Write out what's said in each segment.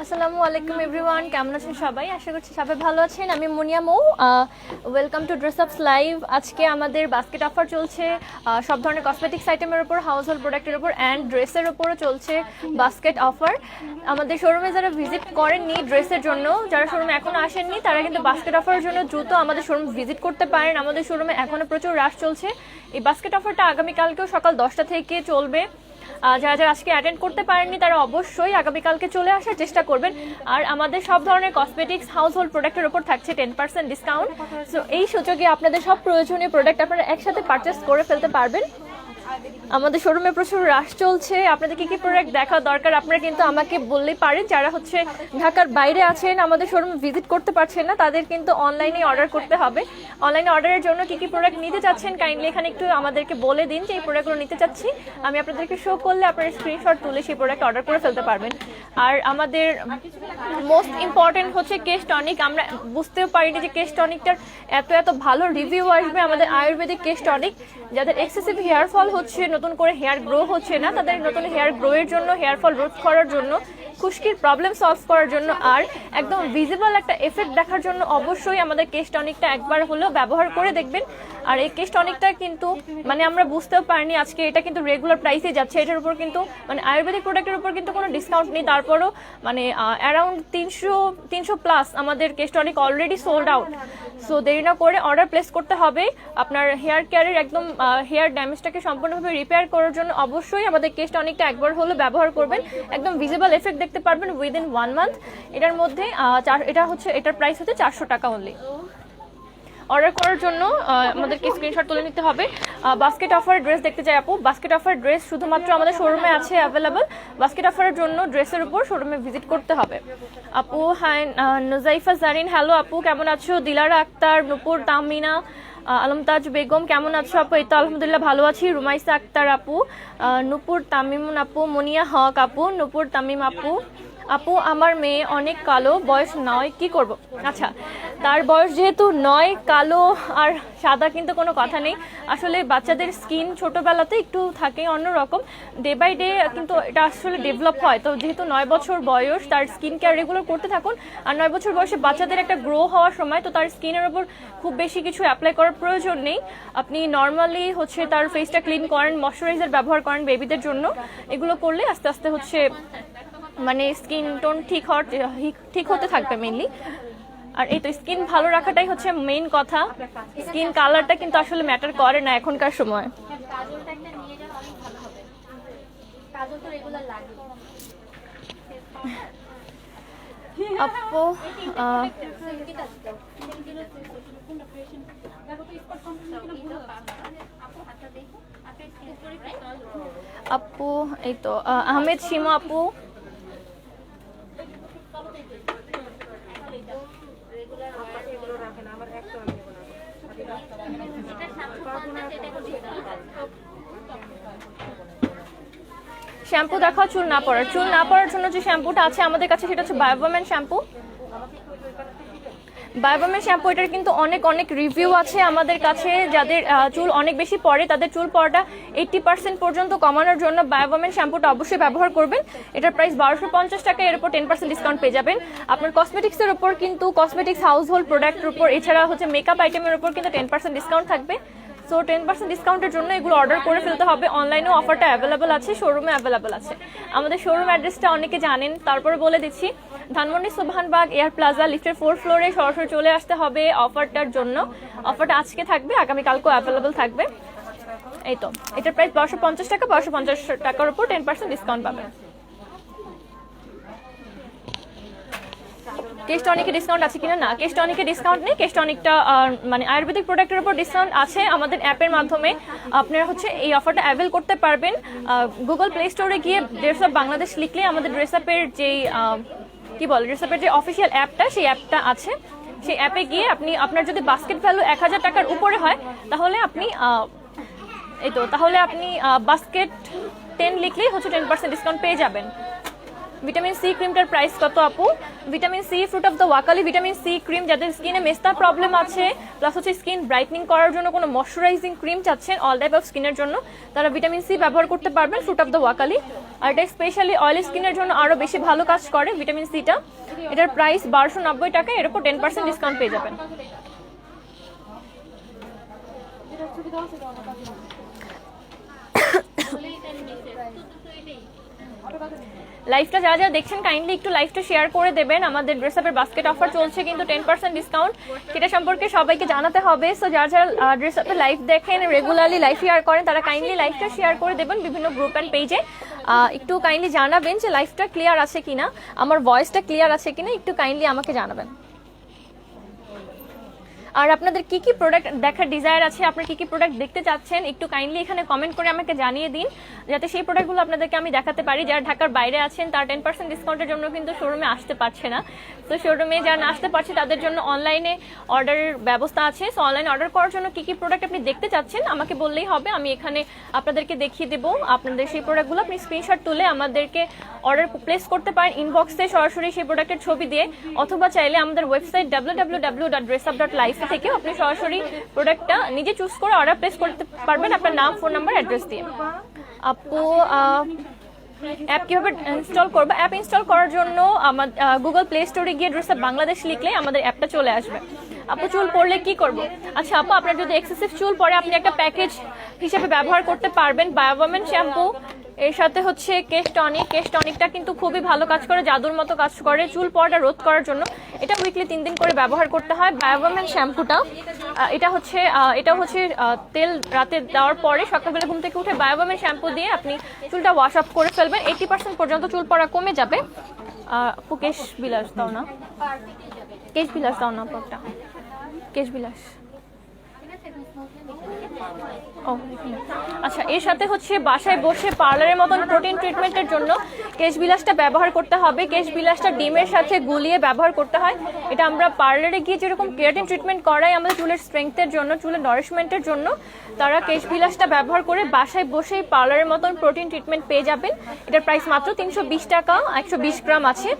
আসসালামু আলাইকুম এভরিওয়ান, কেমন আছেন সবাই? আশা করছি সবাই ভালো আছেন। আমি Muniya Mou, welcome to dress ups live. আজকে আমাদের বাস্কেট অফার চলছে সব ধরনের কসমেটিক্স আইটেমের উপর, হাউস হোল্ড প্রোডাক্টের উপর অ্যান্ড ড্রেসের উপরও চলছে বাস্কেট অফার। আমাদের শোরুমে যারা ভিজিট করেননি ড্রেসের জন্য, যারা শোরুমে এখনও আসেননি, তারা কিন্তু বাস্কেট অফারের জন্য দ্রুত আমাদের শোরুম ভিজিট করতে পারেন। আমাদের শোরুমে এখনও প্রচুর রাশ চলছে। এই বাস্কেট অফারটা আগামীকালকেও সকাল 10টা থেকে চলবে। যারা যারা আজকে অ্যাটেন্ড করতে পারেননি তারা অবশ্যই আগামীকালকে চলে আসার চেষ্টা করবেন। আর আমাদের সব ধরনের কসমেটিক্স হাউস হোল্ড প্রোডাক্টের উপর থাকছে 10% ডিসকাউন্ট। সো এই সুযোগে আপনাদের সব প্রয়োজনীয় প্রোডাক্ট আপনারা একসাথে পারচেস করে ফেলতে পারবেন। আমাদের শোরুমে প্রচুর রাশ চলছে। আপনাদের কী কী প্রোডাক্ট দেখা দরকার আপনারা কিন্তু আমাকে বললেই পারেন। যারা হচ্ছে ঢাকার বাইরে আছেন, আমাদের শোরুমে ভিজিট করতে পারছেন না, তাদের কিন্তু অনলাইনে অর্ডার করতে হবে। অনলাইনে অর্ডারের জন্য কী কী প্রোডাক্ট নিতে চাচ্ছেন কাইন্ডলি এখানে একটু আমাদেরকে বলে দিন যে এই প্রোডাক্টগুলো নিতে চাচ্ছি। আমি আপনাদেরকে শো করলে আপনারা স্ক্রিনশট তুলে সেই প্রোডাক্ট অর্ডার করে ফেলতে পারবেন। আর আমাদের মোস্ট ইম্পর্টেন্ট হচ্ছে কেশ টনিক। আমরা বুঝতেও পারিনি যে কেশ টনিকটার এত ভালো রিভিউ আসবে। আমাদের আয়ুর্বেদিক কেশ টনিক, যাদের এক্সেসিভ হেয়ার ফল হচ্ছে, নতুন করে হেয়ার গ্রো হচ্ছে না, তাদের নতুন হেয়ার গ্রোয়ের জন্য, হেয়ার ফল রোধ করার জন্য, খুশকির প্রবলেম সলভ করার জন্য আর একদম ভিজিবল একটা এফেক্ট দেখার জন্য অবশ্যই আমাদের কেশ টনিকটা একবার হলেও ব্যবহার করে দেখবেন। আর এই কেশ টনিকটা কিন্তু আমরা বুঝতেও পারিনি আজকে এটা কিন্তু রেগুলার প্রাইসে যাচ্ছে। এটার উপর কিন্তু আয়ুর্বেদিক প্রোডাক্টের উপর কিন্তু কোনো ডিসকাউন্ট নেই। তারপরও অ্যারাউন্ড 300 প্লাস আমাদের কেশ tonic already sold out. So দেরি না করে অর্ডার প্লেস করতে হবে। আপনার হেয়ার কেয়ারের একদম হেয়ার ড্যামেজটাকে সম্পূর্ণভাবে রিপেয়ার করার জন্য অবশ্যই আমাদের কেশ টনিকটা একবার হলেও ব্যবহার করবেন। একদম ভিজিবল এফেক্ট দেখতে পারবেন উইদিন 1 মান্থ। এটার মধ্যে এটার প্রাইস হচ্ছে 400 টাকা অনলি। অর্ডার করার জন্য আমাদেরকে স্ক্রিনশট তুলে নিতে হবে। বাস্কেট অফার ড্রেস দেখতে চাই আপু। বাস্কেট অফার ড্রেস শুধুমাত্র আমাদের শোরুমে আছে অ্যাভেলেবল। বাস্কেট অফারের জন্য ড্রেসের উপর শোরুমে ভিজিট করতে হবে। আপু হাই, নুজাইফা জারিন হ্যালো আপু, কেমন আছো? দিলারা আক্তার, নূপুর তামিনা, আলমতাজ বেগম কেমন আছো আপু? এই তো আলহামদুলিল্লাহ ভালো আছি। রুমাইসা আক্তার আপু, নূপুর তামিম আপু, মুনিয়া হক আপু, নূপুর তামিম আপু। আপু আমার মেয়ে অনেক কালো, বয়স 9, কি করব? আচ্ছা, তার বয়স যেহেতু 9, কালো আর সাদা কিন্তু কোনো কথা নেই। আসলে বাচ্চাদের স্কিন ছোটোবেলাতে একটু থাকে অন্যরকম, ডে বাই ডে কিন্তু এটা আসলে ডেভেলপ হয়। তো যেহেতু 9 বছর বয়স, তার স্কিন কেয়ার রেগুলার করতে থাকুন। আর 9 বছর বয়সে বাচ্চাদের একটা গ্রো হওয়ার সময়, তো তার স্কিনের ওপর খুব বেশি কিছু অ্যাপ্লাই করার প্রয়োজন নেই। আপনি নর্মালি হচ্ছে তার ফেসটা ক্লিন করেন, ময়শ্চারাইজার ব্যবহার করেন বেবিদের জন্য। এগুলো করলে আস্তে আস্তে হচ্ছে স্কিন টোন ঠিক হতে থাকবে মেইনলি। আর এই তো স্কিন ভালো রাখাটাই হচ্ছে মেইন কথা। স্কিন কালারটা কিন্তু আসলে ম্যাটার করে না এখনকার সময়। আপু আপু এই তো আহমেদ সীমা আপু, শ্যাম্পু দেখাও চুল না পড়ার জন্য যে শ্যাম্পুটা আছে আমাদের কাছে সেটা হচ্ছে বায়োবামেন শ্যাম্পু। বায়োবামেন শ্যাম্পু, এটার কিন্তু অনেক রিভিউ আছে আমাদের কাছে। যাদের চুল অনেক বেশি পড়ে, তাদের চুল পড়াটা 80% পর্যন্ত কমানোর জন্য বায়োবামেন শ্যাম্পুটা অবশ্যই ব্যবহার করবেন। এটার প্রাইস 1250 টাকা, এর উপর 10% ডিসকাউন্ট পেয়ে যাবেন। আপনার কসমেটিক্সের উপর কিন্তু, কসমেটিক্স হাউস হোল্ড প্রোডাক্টের উপর, এছাড়া হচ্ছে মেকআপ আইটেমের উপর কিন্তু 10% ডিসকাউন্ট থাকবে। সো 10% ডিসকাউন্টের জন্য এগুলো অর্ডার করে ফেলতে হবে। অনলাইনেও অফারটা অ্যাভেলেবল আছে, শোরুমে অ্যাভেলেবল আছে। আমাদের শোরুম অ্যাড্রেসটা অনেকে জানেন, তারপরে বলে দিচ্ছি। ধানমন্ডি সুবহানবাগ এয়ার প্লাজা লিফটের 4th ফ্লোরে সরাসরি চলে আসতে হবে অফারটার জন্য। অফারটা আজকে থাকবে, আগামীকালকেও অ্যাভেলেবল থাকবে। এই তো এটার প্রাইস 1250 টাকা, 1250 টাকার উপর 10% ডিসকাউন্ট পাবেন। কেশ টনিকে ডিসকাউন্ট আছে কিনা? না, কেশ টনিকে ডিসকাউন্ট নেই। কেশ টনিকটা আয়ুর্বেদিক প্রোডাক্টের উপর ডিসকাউন্ট আছে। আমাদের অ্যাপের মাধ্যমে আপনারা হচ্ছে এই অফারটা অ্যাভেল করতে পারবেন। গুগল প্লে স্টোরে গিয়ে ড্রেস অফ বাংলাদেশ লিখলে আমাদের ড্রেস আপের যেই ড্রেস আপের যে অফিসিয়াল অ্যাপটা, সেই অ্যাপটা আছে। সেই অ্যাপে গিয়ে আপনার যদি বাস্কেট ভ্যালু 1000 টাকার উপরে হয়, তাহলে আপনি বাস্কেট 10 লিখলেই হচ্ছে 10% ডিসকাউন্ট পেয়ে যাবেন। ভিটামিন সি ক্রিমটার প্রাইস কত আপু? Vitamin C fruit of the Wokali vitamin C cream, যাদের স্কিনে মেস্তার প্রবলেম আছে প্লাস হচ্ছে স্কিন ব্রাইটনিং করার জন্য কোনো ময়শ্চারাইজিং ক্রিম চাচ্ছেন অল টাইপ অফ স্কিনের জন্য, তারা ভিটামিন সি ব্যবহার করতে পারবেন ফ্রুট অফ দ্য ওয়াকালি। আর এটা স্পেশালি অয়েলি স্কিনের জন্য আরও বেশি ভালো কাজ করে ভিটামিন সিটা। এটার প্রাইস 1290 টাকা, এর উপর 10% ডিসকাউন্ট পেয়ে যাবেন। লাইভটা যারা যারা দেখছেন কাইন্ডলি একটু লাইভটা শেয়ার করে দেবেন। আমাদের ড্রেস আপের বাস্কেট অফার চলছে কিন্তু 10% ডিসকাউন্ট, সেটা সম্পর্কে সবাইকে জানাতে হবে। সো যারা যারা ড্রেস আপের লাইভ দেখেন, রেগুলারলি লাইভ শেয়ার করেন, তারা কাইন্ডলি লাইভটা শেয়ার করে দেবেন বিভিন্ন গ্রুপ অ্যান্ড পেজে। একটু কাইন্ডলি জানাবেন যে লাইভটা ক্লিয়ার আছে কিনা, আমার ভয়েসটা ক্লিয়ার আছে কিনা, একটু কাইন্ডলি আমাকে জানাবেন। আর আপনাদের কি কি প্রোডাক্ট দেখার ডিজায়ার আছে, আপনারা কি কি প্রোডাক্ট দেখতে চাচ্ছেন, একটু কাইন্ডলি এখানে কমেন্ট করে আমাকে জানিয়ে দিন, যাতে সেই প্রোডাক্টগুলো আপনাদেরকে আমি দেখাতে পারি। যারা ঢাকার বাইরে আছেন তারা 10% ডিসকাউন্টের জন্য কিন্তু শোরুমে আসতে পারছে না। তো শোরুমে যারা না আসতে পারছে তাদের জন্য অনলাইনে অর্ডারের ব্যবস্থা আছে। সো অনলাইনে অর্ডার করার জন্য কি কি প্রোডাক্ট আপনি দেখতে চাচ্ছেন আমাকে বললেই হবে, আমি এখানে আপনাদেরকে দেখিয়ে দেবো। আপনাদের সেই প্রোডাক্টগুলো আপনি স্ক্রিনশট তুলে আমাদেরকে অর্ডার প্লেস করতে পারেন ইনবক্সে সরাসরি সেই প্রোডাক্টের ছবি দিয়ে, অথবা চাইলে আমাদের ওয়েবসাইট www.dressup.life থেকে আপনি সরাসরি প্রোডাক্টটা নিজে চুজ করে অর্ডার প্লেস করতে পারবেন আপনার নাম, ফোন নাম্বার, অ্যাড্রেস দিয়ে। আপু অ্যাপ কিভাবে ইনস্টল করবো? অ্যাপ ইনস্টল করার জন্য আমাদের গুগল প্লে স্টোরে গিয়ে ড্রেস আপ বাংলাদেশ লিখলে আমাদের অ্যাপটা চলে আসবে। আপু চুল পড়লে কি করব? আচ্ছা আপু, আপনার যদি এক্সেসিভ চুল পড়ে আপনি একটা প্যাকেজ হিসেবে ব্যবহার করতে পারবেন বায়োওমেন শ্যাম্পু, এর সাথে হচ্ছে কেশ টনিক। কেশ টনিকটা কিন্তু খুবই ভালো কাজ করে, জাদুর মতো কাজ করে চুল পড়াটা রোধ করার জন্য। এটা উইকলি 3 দিন করে ব্যবহার করতে হয়। বায়োওমেন শ্যাম্পুটা এটা হচ্ছে তেল রাতে দেওয়ার পরে সকালবেলা ঘুম থেকে উঠে বায়োওমেন শ্যাম্পু দিয়ে আপনি চুলটা ওয়াশ আপ করে ফেলবেন, 80% পর্যন্ত চুল পড়া কমে যাবে। আপু কেশ বিলাস দাও না, কেশ বিলাস দাও না পরটা, কেশ বিলাস। আচ্ছা, এর সাথে হচ্ছে বাসায় বসে পার্লারের মতন প্রোটিন ট্রিটমেন্টের জন্য কেশ বিলাসটা ব্যবহার করতে হবে। কেশ বিলাসটা ডিমের সাথে গুলিয়ে ব্যবহার করতে হয়। এটা আমরা পার্লারে গিয়ে যেরকম কেরাটিন ট্রিটমেন্ট করাই আমাদের চুলের স্ট্রেংথের জন্য, চুলের নারিশমেন্টের জন্য, তারা কেশ বিলাসটা ব্যবহার করে বাসায় বসেই পার্লারের মতন প্রোটিন ট্রিটমেন্ট পেয়ে যাবেন। এটার প্রাইস মাত্র 320 টাকা, 120 গ্রাম আছে,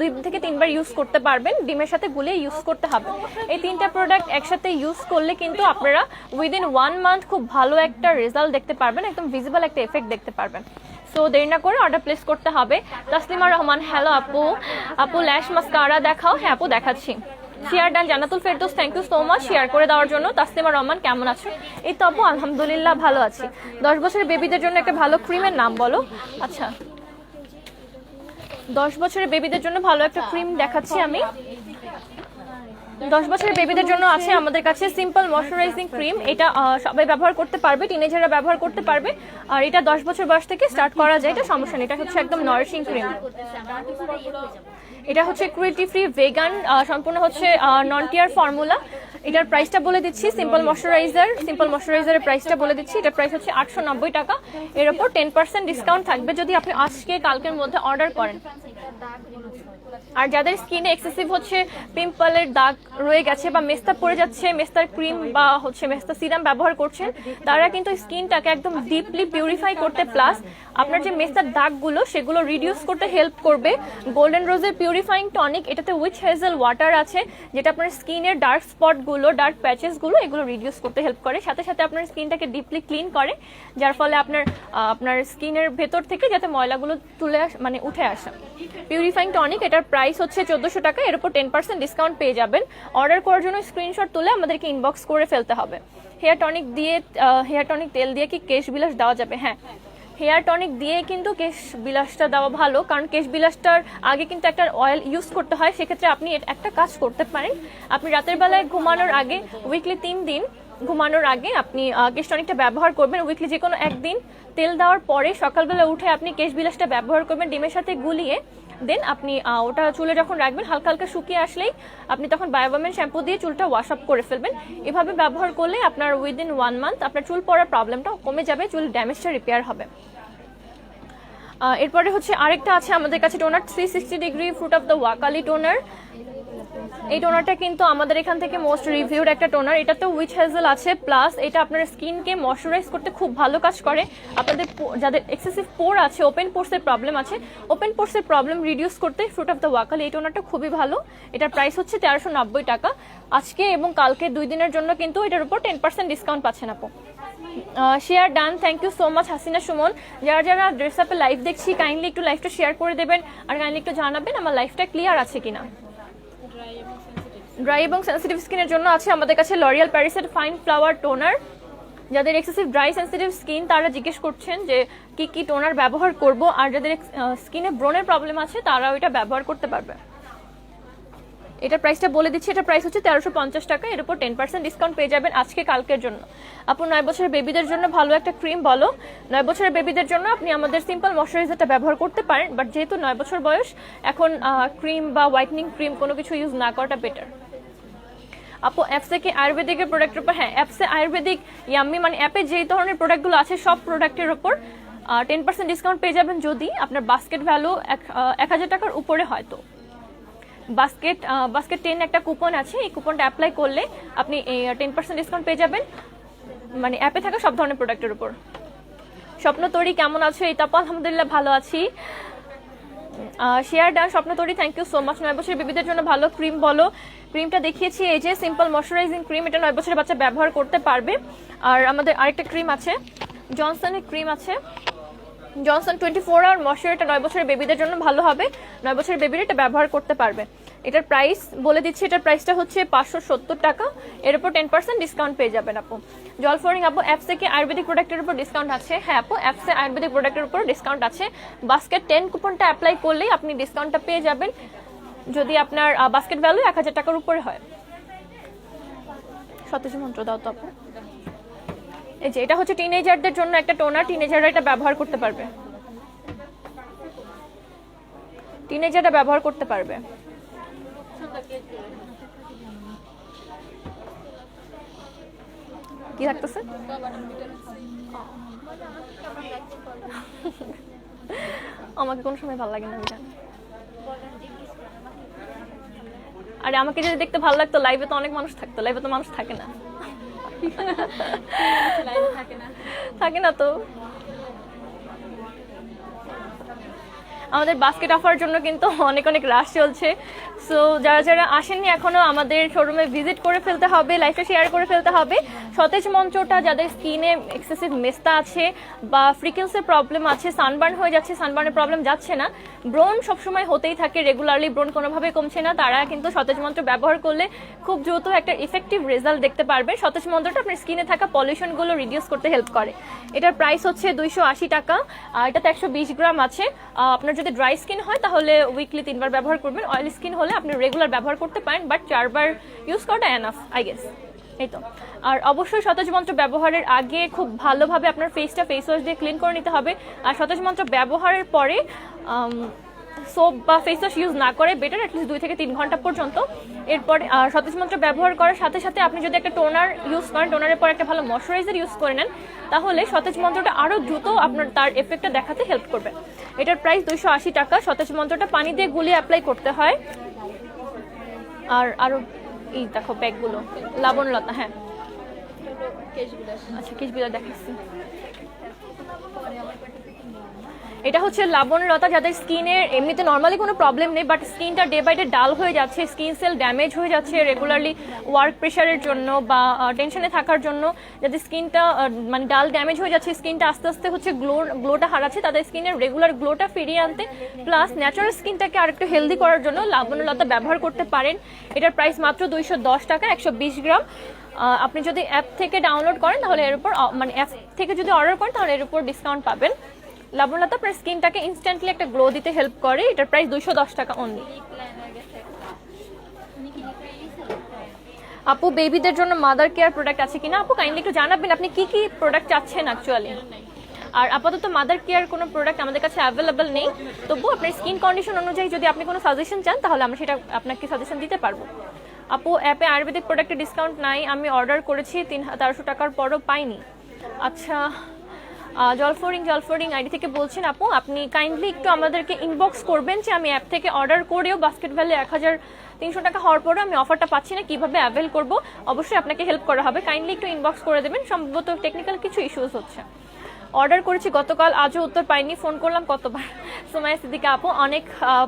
2 থেকে 3 বার ইউজ করতে পারবেন। ডিমের সাথে গুলিয়ে ইউজ করতে হবে। এই 3টা প্রোডাক্ট একসাথে ইউজ করলে কিন্তু আপনারা উইদিন 1 মান্থ খুব ভালো একটা রেজাল্ট দেখতে পারবেন, একদম ভিজিবল একটা এফেক্ট দেখতে পারবেন। সো দেরি না করে অর্ডার প্লেস করতে হবে। তাসলিমা রহমান, হ্যালো আপু, আপু ল্যাশ মাস্কারা দেখাও। হ্যাঁ আপু দেখাচ্ছি। Share done Jannatul Ferdous, thank you so much share করে দেওয়ার জন্য। তাসলিমা রহমান কেমন আছো? এই তো আপু আলহামদুলিল্লাহ ভালো আছি। 10 বছরের বেবিদের জন্য একটা ভালো ক্রিমের নাম বলো। আচ্ছা 10 বছরের বেবিদের জন্য ভালো একটা ক্রিম দেখাচ্ছি আমি। 10 বছরের বেবিদের জন্য আছে আমাদের কাছে সিম্পল ময়শ্চারাইজিং ক্রিম। এটা সবাই ব্যবহার করতে পারবে, টিনেজাররা ব্যবহার করতে পারবে। আর এটা 10 বছর বয়স থেকে স্টার্ট করা যায়, এটা সমস্যা নেই। এটা হচ্ছে একদম নারিশিং ক্রিম। এটা হচ্ছে ক্রুয়েলটি ফ্রি, ভেগান, সম্পূর্ণ হচ্ছে নন টিয়ার ফর্মুলা। এটার প্রাইসটা বলে দিচ্ছি, সিম্পল ময়শ্চারাইজারের প্রাইসটা বলে দিচ্ছি। এটার প্রাইস হচ্ছে 890 টাকা, এর ওপর 10% ডিসকাউন্ট থাকবে যদি আপনি আজকে কালকের মধ্যে অর্ডার করেন। আর যাদের স্কিনে এক্সেসিভ হচ্ছে পিম্পলের দাগ রয়ে গেছে বা মেস্তা পড়ে যাচ্ছে, মেস্তার ক্রিম বা হচ্ছে মেস্তা সিরাম ব্যবহার করছেন, তারা কিন্তু স্কিনটাকে একদম ডিপলি পিউরিফাই করতে প্লাস আপনার যে মেস্তার দাগগুলো সেগুলো রিডিউস করতে হেল্প করবে গোল্ডেন রোজের পিউরিফাইং টনিক। এটাতে উইচ হেজেল ওয়াটার আছে, যেটা আপনার স্কিনের ডার্ক স্পটগুলো, ডার্ক প্যাচেসগুলো এগুলো রিডিউস করতে হেল্প করে। সাথে সাথে আপনার স্কিনটাকে ডিপলি ক্লিন করে, যার ফলে আপনার স্কিনের ভেতর থেকে যাতে ময়লাগুলো উঠে আসে। পিউরিফাইং টনিক, এটার প্রাইস হচ্ছে 1400 টাকা, এর উপর 10% ডিসকাউন্ট পেয়ে যাবেন। অর্ডার করার জন্য স্ক্রিনশট তুলে আমাদেরকে ইনবক্স করে ফেলতে হবে। হেয়ার টনিক তেল দিয়ে কি কেশ বিলাস দেওয়া যাবে? হ্যাঁ, হেয়ার টনিক দিয়ে কিন্তু কেশ বিলাসটা দেওয়া ভালো, কারণ কেশ বিলাসটার আগে কিন্তু একটা অয়েল ইউজ করতে হয়। সেক্ষেত্রে আপনি একটা কাজ করতে পারেন, আপনি রাতের বেলায় ঘুমানোর আগে উইকলি 3 দিন ঘুমানোর আগে আপনি কেশ টনিকটা ব্যবহার করবেন। উইকলি যে কোনো একদিন তেল দেওয়ার পরে সকালবেলা উঠে আপনি কেশ বিলাসটা ব্যবহার করবেন ডিমের সাথে গুলিয়ে। দেন আপনি ওটা চুলে যখন রাখবেন হালকা হালকা শুকিয়ে আসলেই আপনি তখন বায়োওমেন শ্যাম্পু দিয়ে চুলটা ওয়াশ আপ করে ফেলবেন। এভাবে ব্যবহার করলে আপনার উইদিন 1 মান্থ আপনার চুল পড়ার প্রবলেমটা কমে যাবে, চুল ড্যামেজটা রিপেয়ার হবে। এরপরে হচ্ছে আরেকটা আছে আমাদের কাছে toner 360 degree fruit of the Wokali toner. এই টোনারটা কিন্তু আমাদের এখান থেকে মোস্ট রিভিউড একটা টোনার। এটাতে উইচ হেজেল আছে, প্লাস এটা আপনার স্কিনকে ময়শ্চারাইজ করতে খুব ভালো কাজ করে। আপনাদের যাদের এক্সেসিভ পোর আছে, ওপেন পোর্সের প্রবলেম আছে, ওপেন পোর্সের প্রবলেম রিডিউস করতে ফ্রুট অফ দ্য ওয়াকাল এই টোনারটা খুবই ভালো। এটার প্রাইস হচ্ছে 1390 টাকা। আজকে এবং কালকে 2 দিনের জন্য কিন্তু এটার উপর 10% ডিসকাউন্ট পাচ্ছেন আপু। Share done, thank you so much Hasina Suman. যারা যারা ড্রেস আপে লাইভ দেখছি কাইন্ডলি একটু লাইভটা শেয়ার করে দেবেন, আর কাইন্ডলি একটু জানাবেন আমার লাইভটা ক্লিয়ার আছে কিনা। ড্রাই এবং সেন্সিটিভ স্কিনের জন্য আছে আমাদের কাছে লরিয়াল প্যারিসের ফাইন ফ্লাওয়ার টোনার। যাদের এক্সেসিভ ড্রাই সেন্সিটিভ স্কিন তারা জিজ্ঞেস করছেন যে কি কি টোনার ব্যবহার করব, আর যাদের স্কিনে ব্রণের প্রবলেম আছে তারা ওইটা ব্যবহার করতে পারবে। এটার প্রাইসটা বলে দিচ্ছি, এটার প্রাইস হচ্ছে 1350 টাকা। এর উপর 10% ডিসকাউন্ট পেয়ে যাবেন আজকে কালকের জন্য। আপু 9 বছরের বেবিদের জন্য ভালো একটা ক্রিম বলো। 9 বছরের বেবিদের জন্য আপনি আমাদের সিম্পল ময়শ্চারাইজারটা ব্যবহার করতে পারেন, বাট যেহেতু 9 বছর বয়স এখন ক্রিম বা হোয়াইটনিং ক্রিম কোনো কিছু ইউজ না করাটা বেটার। আপু অ্যাপসে কি আয়ুর্বেদিকের প্রোডাক্টের উপর? হ্যাঁ, অ্যাপসে আয়ুর্বেদিক ইয়াম্মি মানে অ্যাপে যেই ধরনের প্রোডাক্টগুলো আছে সব প্রোডাক্টের উপর 10% ডিসকাউন্ট পেয়ে যাবেন যদি আপনার বাস্কেট ভ্যালু 1000 টাকার উপরে হয়। তো বাস্কেট 10 একটা কুপন আছে, এই কুপনটা অ্যাপ্লাই করলে আপনি 10% ডিসকাউন্ট পেয়ে যাবেন মানে অ্যাপে থাকা সব ধরনের প্রোডাক্টের উপর। স্বপ্ন তরি কেমন আছো? এই তাপা আলহামদুলিল্লাহ ভালো আছি। শেয়ার ডান স্বপ্ন তরি, থ্যাংক ইউ সো মাচ। 9 বছরের বেবিদের জন্য ভালো ক্রিম বলো। ক্রিমটা দেখিয়েছি এই যে সিম্পল ময়শ্চারাইজিং ক্রিম, এটা 9 বছরের বাচ্চা ব্যবহার করতে পারবে। আর আমাদের আরেকটা ক্রিম আছে, জনসনের ক্রিম আছে, জনসন 24 আওয়ার ময়শ্চার। এটা 9 বছরের বেবিদের জন্য ভালো হবে, 9 বছরের বেবির এটা ব্যবহার করতে পারবে। এটার প্রাইস বলে দিচ্ছি, এটার প্রাইসটা হচ্ছে 570 টাকা। এর উপর 10% ডিসকাউন্ট পেয়ে যাবেন আপু। জলফরিং আপু অ্যাপসে কি আয়ুর্বেদিক প্রোডাক্টের উপর ডিসকাউন্ট আছে? হ্যাঁ আপু অ্যাপসে আয়ুর্বেদিক প্রোডাক্টের উপর ডিসকাউন্ট আছে। বাস্কেট 10 কুপনটা অ্যাপ্লাই করলেই আপনি ডিসকাউন্টটা পেয়ে যাবেন যদি আপনার বাস্কেট ভ্যালু 1000 টাকার উপরে হয়। সতেজ মন্ত্র দাও তো আপু। এই যে এটা হচ্ছে টিনেজারদের জন্য একটা টোনার, টিনেজাররা এটা ব্যবহার করতে পারবে, টিনেজাররা ব্যবহার করতে পারবে। কি থাকতেছে? আমাকে কোন সময় ভালো লাগে না আমি জানি। আরে আমাকে যদি দেখতে ভালো লাগতো লাইভে তো অনেক মানুষ থাকতো, লাইভে তো মানুষ থাকে না। থাকে না তো। আমাদের বাস্কেট অফার জন্য কিন্তু অনেক অনেক রাশ চলছে। সো যারা যারা আসেননি এখনো আমাদের শোরুমে ভিজিট করে ফেলতে হবে, লাইভটা শেয়ার করে ফেলতে হবে। সতেজ মন্ত্রটা যাদের স্কিনে এক্সেসিভ মেস্তা আছে বা ফ্রিকেলসের প্রবলেম আছে, সানবার্ন হয়ে যাচ্ছে, সানবার্নের প্রবলেম যাচ্ছে না, ব্রণ সবসময় হতেই থাকে, রেগুলারলি ব্রণ কোনোভাবে কমছে না, তারা কিন্তু সতেজ মন্ত্র ব্যবহার করলে খুব দ্রুত একটা ইফেক্টিভ রেজাল্ট দেখতে পারবে। সতেজ মন্ত্রটা আপনার স্কিনে থাকা পলিউশনগুলো রিডিউস করতে হেল্প করে। এটার প্রাইস হচ্ছে 280 টাকা। এটাতে 120 গ্রাম আছে। আপনার যদি ড্রাই স্কিন হয় তাহলে উইকলি 3 বার ব্যবহার করবেন, অয়েলি স্কিন হলে আপনি রেগুলার ব্যবহার করতে পারেন, বাট 4 বার ইউজ করাটা এনাফ আই গেস। এই তো। আর অবশ্যই সতেজ মন্ত্র ব্যবহারের আগে খুব ভালোভাবে আপনার ফেসটা ফেস ওয়াশ দিয়ে ক্লিন করে নিতে হবে। আর সতেজ মন্ত্র ব্যবহারের পরে সোপ বা ফেস ওয়াশ ইউজ না করে বেটার অ্যাটলিস্ট 2 থেকে 3 ঘন্টা পর্যন্ত। এরপরে সতেজ মন্ত্র ব্যবহার করার সাথে সাথে আপনি যদি একটা টোনার ইউজ করেন, টোনারের পর একটা ভালো ময়শ্চারাইজার ইউজ করে নেন, তাহলে সতেজ মন্ত্রটা আরও দ্রুত আপনার তার এফেক্টটা দেখাতে হেল্প করবে। এটার প্রাইস 280 টাকা। সতেজ মন্ত্রটা পানি দিয়ে গুলিয়ে অ্যাপ্লাই করতে হয়। আর আরও এই দেখো ব্যাগগুলো লাবণলতা, হ্যাঁ আচ্ছা কেশবিলা দেখাচ্ছি। এটা হচ্ছে লাবণলতা, যাদের স্কিনের এমনিতে নর্মালি কোনো প্রবলেম নেই, বাট স্কিনটা ডে বাই ডে ডাল হয়ে যাচ্ছে, স্কিন সেল ড্যামেজ হয়ে যাচ্ছে রেগুলারলি ওয়ার্ক প্রেশারের জন্য বা টেনশনে থাকার জন্য, যাদের স্কিনটা মানে ডাল ড্যামেজ হয়ে যাচ্ছে, স্কিনটা আস্তে আস্তে হচ্ছে গ্লোটা হারাচ্ছে, তাদের স্কিনের রেগুলার গ্লোটা ফিরিয়ে আনতে প্লাস ন্যাচারাল স্কিনটাকে আরেকটু হেলদি করার জন্য লাবণলতা ব্যবহার করতে পারেন। এটার প্রাইস মাত্র 210 টাকা, 120 গ্রাম। আপনি যদি অ্যাপ থেকে ডাউনলোড করেন তাহলে এর উপর মানে অ্যাপ থেকে যদি অর্ডার করেন তাহলে এর উপর ডিসকাউন্ট পাবেন। লাবণলতা আপনার স্কিনটাকে ইনস্ট্যান্টলি একটা গ্লো দিতে হেল্প করে। এটার প্রাইস 210 টাকা অনলি। আপু বেবিদের জন্য মাদার কেয়ার প্রোডাক্ট আছে কিনা? আপু কাইন্ডলি একটু জানাবেন আপনি কি কি প্রোডাক্ট চাচ্ছেন অ্যাকচুয়ালি। আর আপাতত মাদার কেয়ার কোনো প্রোডাক্ট আমাদের কাছে অ্যাভেলেবল নেই, তবুও আপনার স্কিন কন্ডিশন অনুযায়ী যদি আপনি কোনো সাজেশন চান তাহলে আমরা সেটা আপনাকে সাজেশন দিতে পারবো। আপু অ্যাপে আয়ুর্বেদিক প্রোডাক্টের ডিসকাউন্ট নাই, আমি অর্ডার করেছি 1300 টাকার পরও পাইনি। আচ্ছা জলফরিং আইডি থেকে বলছেন আপু, আপনি কাইন্ডলি একটু আমাদেরকে ইনবক্স করবেন যে আমি অ্যাপ থেকে অর্ডার করেও বাস্কেট ভ্যালি 1300 টাকা হওয়ার পরেও আমি অফারটা পাচ্ছি না, কীভাবে অ্যাভেল করব। অবশ্যই আপনাকে হেল্প করা হবে, কাইন্ডলি একটু ইনবক্স করে দেবেন। সম্ভবত টেকনিক্যাল কিছু ইস্যুস হচ্ছে। অর্ডার করেছি গতকাল, আজও উত্তর পাইনি, ফোন করলাম কতবার। সুমাইয়া সিদ্দিকা আপু, অনেক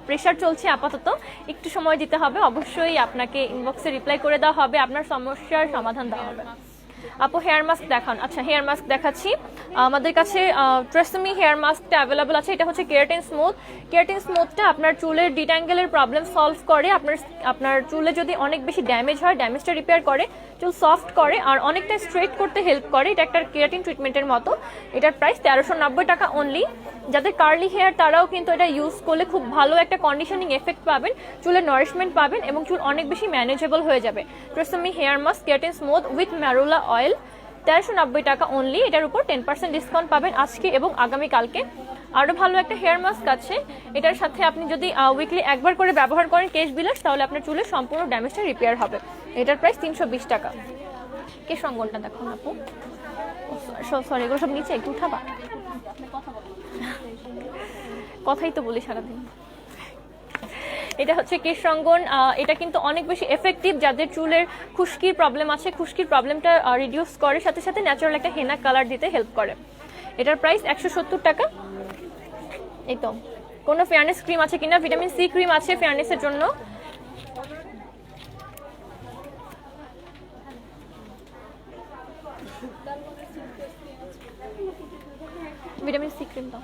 প্রেশার চলছে আপাতত, একটু সময় দিতে হবে। অবশ্যই আপনাকে ইনবক্সে রিপ্লাই করে দেওয়া হবে, আপনার সমস্যার সমাধান দেওয়া হবে। আপু হেয়ার মাস্ক দেখান। আচ্ছা হেয়ার মাস্ক দেখাচ্ছি। আমাদের কাছে ট্রেসমি হেয়ার মাস্কটা অ্যাভেলেবল আছে। এটা হচ্ছে কেরাটিন স্মুথ। কেরাটিন স্মুথটা আপনার চুলের ডিট্যাঙ্গেলের প্রবলেম সলভ করে। আপনার চুলে যদি অনেক বেশি ড্যামেজ হয়, ড্যামেজটা রিপেয়ার করে, চুল সফট করে আর অনেকটা স্ট্রেট করতে হেল্প করে। এটা একটা কেরাটিন ট্রিটমেন্টের মতো। এটার প্রাইস 1390 টাকা অনলি। যাদের কার্লি হেয়ার তারাও কিন্তু এটা ইউজ করলে খুব ভালো একটা কন্ডিশনিং এফেক্ট পাবেন, চুলের নারিশমেন্ট পাবেন এবং চুল অনেক বেশি ম্যানেজেবল হয়ে যাবে। Tresemme hair mask keratin smooth with marula oil, 1390 টাকা অনলি। এটার উপর 10% ডিসকাউন্ট পাবেন আজকে এবং আগামীকালকে। আরও ভালো একটা হেয়ার মাস্ক আছে, এটার সাথে আপনি যদি উইকলি একবার করে ব্যবহার করেন কেশ বিলাস, তাহলে আপনার চুলের সম্পূর্ণ ড্যামেজটা রিপেয়ার হবে। এটার প্রাইস 320 টাকা। কেশ রঙ্গনটা দেখুন আপু, সরি এগুলো সব নিচে একটু উঠাবা, কথাই তো বলি সারাদিন। এটা হচ্ছে কেশ রঙ্গন, এটা কিন্তু অনেক বেশি এফেক্টিভ। যাদের চুলের খুশকির প্রবলেম আছে, খুশকির প্রবলেমটা রিডিউস করে, সাথে সাথে ন্যাচারাল একটা হেনা কালার দিতে হেল্প করে। এটার প্রাইস 170 টাকা। এই তো কোনো ফেয়ারনেস ক্রিম আছে কিনা? ভিটামিন সি ক্রিম আছে ফেয়ারনেসের জন্য। ভিটামিন সি ক্রিম দাও,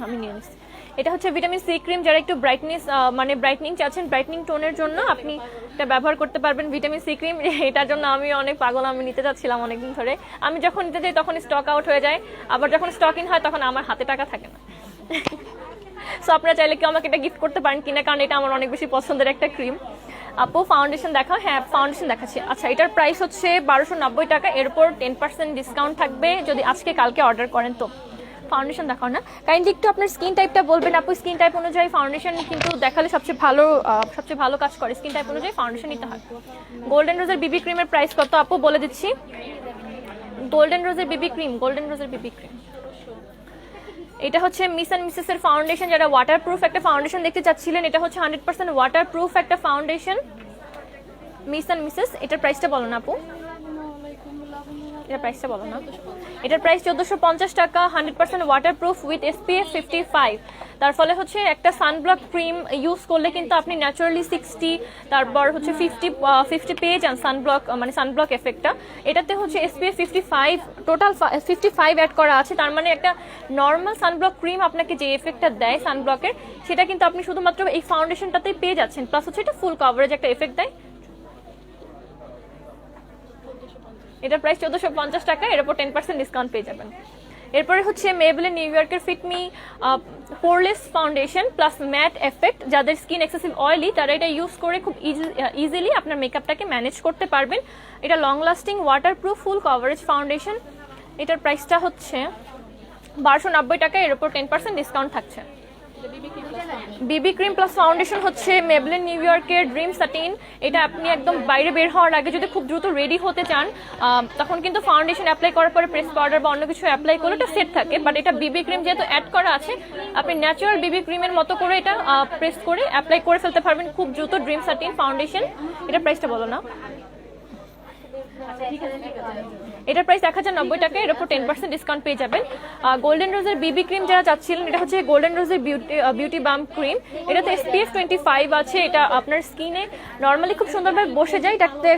আমি নিয়ে নিচ্ছি। এটা হচ্ছে ভিটামিন সি ক্রিম, যারা একটু ব্রাইটনেস মানে ব্রাইটনিং চাচ্ছেন, ব্রাইটনিং টোনের জন্য আপনি এটা ব্যবহার করতে পারবেন। ভিটামিন সি ক্রিম, এটার জন্য আমি অনেক পাগল, আমি নিতে চাচ্ছিলাম অনেকদিন ধরে। আমি যখন নিতে যাই তখন স্টক আউট হয়ে যায়, আবার যখন স্টক ইন হয় তখন আমার হাতে টাকা থাকে না। সো আপনারা চাইলে কেউ আমাকে এটা গিফট করতে পারেন কিনা, কারণ এটা আমার অনেক বেশি পছন্দের একটা ক্রিম। আপু ফাউন্ডেশন দেখাও। হ্যাঁ ফাউন্ডেশন দেখাচ্ছি। আচ্ছা এটার প্রাইস হচ্ছে 1290 টাকা, এরপর 10% ডিসকাউন্ট থাকবে যদি আজকে কালকে অর্ডার করেন। তো ফাউন্ডেশন দেখাও না, কাইন্ডলি একটু আপনার স্কিন টাইপটা বলবেন আপু। স্কিন টাইপ অনুযায়ী ফাউন্ডেশন কিন্তু দেখালে সবচেয়ে ভালো কাজ করে। স্কিন টাইপ অনুযায়ী ফাউন্ডেশন নিতে হয়। গোল্ডেন রোজের বিবি ক্রিমের প্রাইস কত আপু বলে দিচ্ছি। গোল্ডেন রোজের বিবি ক্রিম, এটা হচ্ছে মিস অ্যান্ড মিসেস এর ফাউন্ডেশন। যারা ওয়াটারপ্রুফ একটা ফাউন্ডেশন দেখতে চাচ্ছিলেন, এটা হচ্ছে 100% ওয়াটারপ্রুফ একটা ফাউন্ডেশন, মিস অ্যান্ড মিসেস। এটার প্রাইসটা বলো না আপু, এটার প্রাইসটা বলো না। এটার প্রাইস 1450 টাকা, 100% ওয়াটারপ্রুফ উইথ SPF 55। তার ফলে হচ্ছে একটা সানব্লক ক্রিম ইউজ করলে কিন্তু আপনি ন্যাচারালি 60, তারপর হচ্ছে 50 পেয়ে যান সানব্লক, মানে সানব্লক এফেক্টটা। এটাতে হচ্ছে SPF 55, টোটাল 55 অ্যাড করা আছে। তার মানে একটা নর্মাল সানব্লক ক্রিম আপনাকে যে এফেক্টটা দেয় সানব্লকের, সেটা কিন্তু আপনি শুধুমাত্র এই ফাউন্ডেশনটাতেই পেয়ে যাচ্ছেন। প্লাস হচ্ছে এটা ফুল কভারেজ একটা এফেক্ট দেয়। এটার প্রাইস 1450 টাকা, এর উপর 10% ডিসকাউন্ট পেয়ে যাবেন। এরপরে হচ্ছে মেবলিন নিউ ইয়র্কের fit me poreless foundation plus matte effect. যাদের স্কিন এক্সেসিভ অয়েলি তারা এটা ইউজ করে খুব ইজিলি আপনার মেকআপটাকে ম্যানেজ করতে পারবেন। এটা লং লাস্টিং ওয়াটারপ্রুফ ফুল কভারেজ ফাউন্ডেশন। এটার প্রাইসটা হচ্ছে 1290 টাকা, এর উপর 10% ডিসকাউন্ট থাকছে। বিবি ক্রিম প্লাস ফাউন্ডেশন হচ্ছে মেবলিন নিউ ইয়র্কের ড্রিম স্যাটিন। এটা আপনি একদম বাইরে বের হওয়ার আগে যদি খুব দ্রুত রেডি হতে চান, তখন কিন্তু ফাউন্ডেশন অ্যাপ্লাই করার পরে প্রেস পাউডার বা অন্য কিছু অ্যাপ্লাই করলে এটা সেট থাকে। বাট এটা বিবি ক্রিম যেহেতু অ্যাড করা আছে, আপনি ন্যাচারাল বিবি ক্রিমের মতো করে এটা প্রেস করে অ্যাপ্লাই করে ফেলতে পারবেন খুব দ্রুত। ড্রিম স্যাটিন ফাউন্ডেশন, এটার প্রাইসটা বলো না। এটার প্রাইস 1090 টাকা, এর উপর 10% ডিসকাউন্ট পেয়ে যাবেন। গোল্ডেন রোজের বিবি ক্রিম যারা চাচ্ছিলেন, এটা হচ্ছে গোল্ডেন রোজের বিউটি বাম ক্রিম। এটাতে SPF 25 আছে। এটা আপনার স্কিনে নর্মালি খুব সুন্দরভাবে বসে যায়। এটাতে